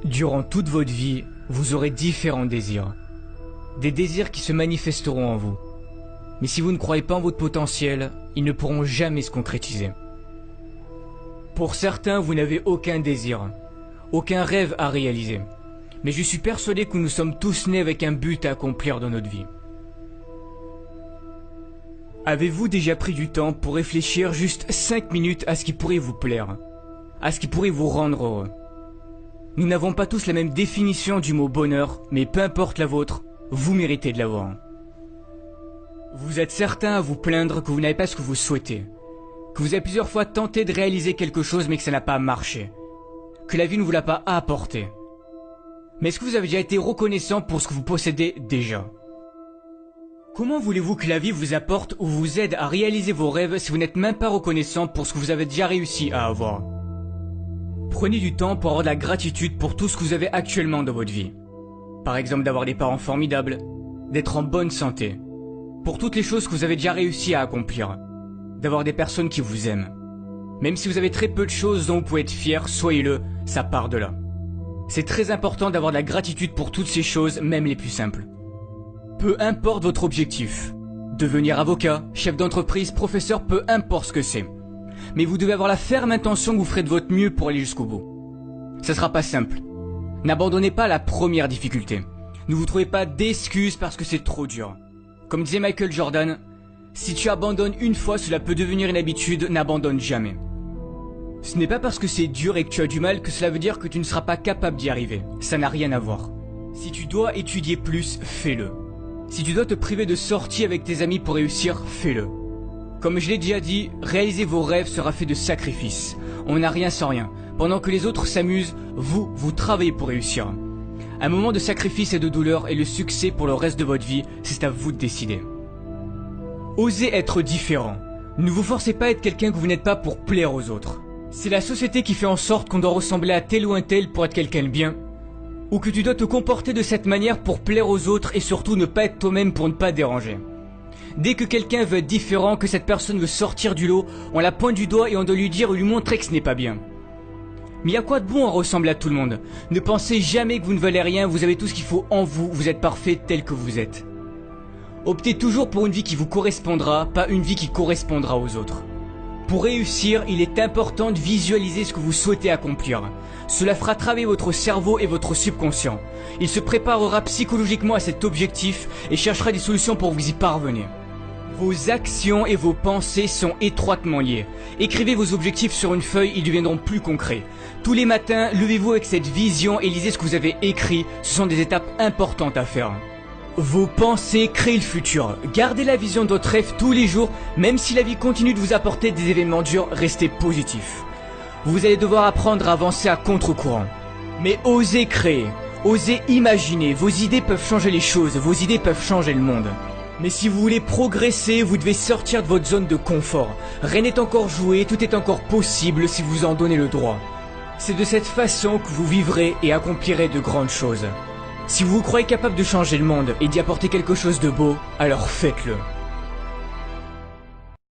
Durant toute votre vie, vous aurez différents désirs. Des désirs qui se manifesteront en vous. Mais si vous ne croyez pas en votre potentiel, ils ne pourront jamais se concrétiser. Pour certains, vous n'avez aucun désir, aucun rêve à réaliser. Mais je suis persuadé que nous sommes tous nés avec un but à accomplir dans notre vie. Avez-vous déjà pris du temps pour réfléchir juste 5 minutes à ce qui pourrait vous plaire, à ce qui pourrait vous rendre heureux? Nous n'avons pas tous la même définition du mot bonheur, mais peu importe la vôtre, vous méritez de l'avoir. Vous êtes certain à vous plaindre que vous n'avez pas ce que vous souhaitez, que vous avez plusieurs fois tenté de réaliser quelque chose mais que ça n'a pas marché, que la vie ne vous l'a pas apporté. Mais est-ce que vous avez déjà été reconnaissant pour ce que vous possédez déjà? Comment voulez-vous que la vie vous apporte ou vous aide à réaliser vos rêves si vous n'êtes même pas reconnaissant pour ce que vous avez déjà réussi à avoir? Prenez du temps pour avoir de la gratitude pour tout ce que vous avez actuellement dans votre vie. Par exemple d'avoir des parents formidables, d'être en bonne santé, pour toutes les choses que vous avez déjà réussi à accomplir, d'avoir des personnes qui vous aiment. Même si vous avez très peu de choses dont vous pouvez être fier, soyez-le, ça part de là. C'est très important d'avoir de la gratitude pour toutes ces choses, même les plus simples. Peu importe votre objectif, devenir avocat, chef d'entreprise, professeur, peu importe ce que c'est. Mais vous devez avoir la ferme intention que vous ferez de votre mieux pour aller jusqu'au bout. Ça sera pas simple. N'abandonnez pas la première difficulté. Ne vous trouvez pas d'excuses parce que c'est trop dur. Comme disait Michael Jordan, si tu abandonnes une fois, cela peut devenir une habitude, n'abandonne jamais. Ce n'est pas parce que c'est dur et que tu as du mal que cela veut dire que tu ne seras pas capable d'y arriver. Ça n'a rien à voir. Si tu dois étudier plus, fais-le. Si tu dois te priver de sorties avec tes amis pour réussir, fais-le. Comme je l'ai déjà dit, réaliser vos rêves sera fait de sacrifices. On n'a rien sans rien. Pendant que les autres s'amusent, vous travaillez pour réussir. Un moment de sacrifice et de douleur et le succès pour le reste de votre vie, c'est à vous de décider. Osez être différent. Ne vous forcez pas à être quelqu'un que vous n'êtes pas pour plaire aux autres. C'est la société qui fait en sorte qu'on doit ressembler à tel ou un tel pour être quelqu'un de bien, ou que tu dois te comporter de cette manière pour plaire aux autres et surtout ne pas être toi-même pour ne pas déranger. Dès que quelqu'un veut être différent, que cette personne veut sortir du lot, on la pointe du doigt et on doit lui dire ou lui montrer que ce n'est pas bien. Mais y a quoi de bon à ressembler à tout le monde? Ne pensez jamais que vous ne valez rien, vous avez tout ce qu'il faut en vous, vous êtes parfait tel que vous êtes. Optez toujours pour une vie qui vous correspondra, pas une vie qui correspondra aux autres. Pour réussir, il est important de visualiser ce que vous souhaitez accomplir. Cela fera travailler votre cerveau et votre subconscient. Il se préparera psychologiquement à cet objectif et cherchera des solutions pour vous y parvenir. Vos actions et vos pensées sont étroitement liées. Écrivez vos objectifs sur une feuille, ils deviendront plus concrets. Tous les matins, levez-vous avec cette vision et lisez ce que vous avez écrit. Ce sont des étapes importantes à faire. Vos pensées créent le futur. Gardez la vision de votre rêve tous les jours, même si la vie continue de vous apporter des événements durs, restez positif. Vous allez devoir apprendre à avancer à contre-courant. Mais osez créer, osez imaginer, vos idées peuvent changer les choses, vos idées peuvent changer le monde. Mais si vous voulez progresser, vous devez sortir de votre zone de confort. Rien n'est encore joué, tout est encore possible si vous en donnez le droit. C'est de cette façon que vous vivrez et accomplirez de grandes choses. Si vous vous croyez capable de changer le monde et d'y apporter quelque chose de beau, alors faites-le.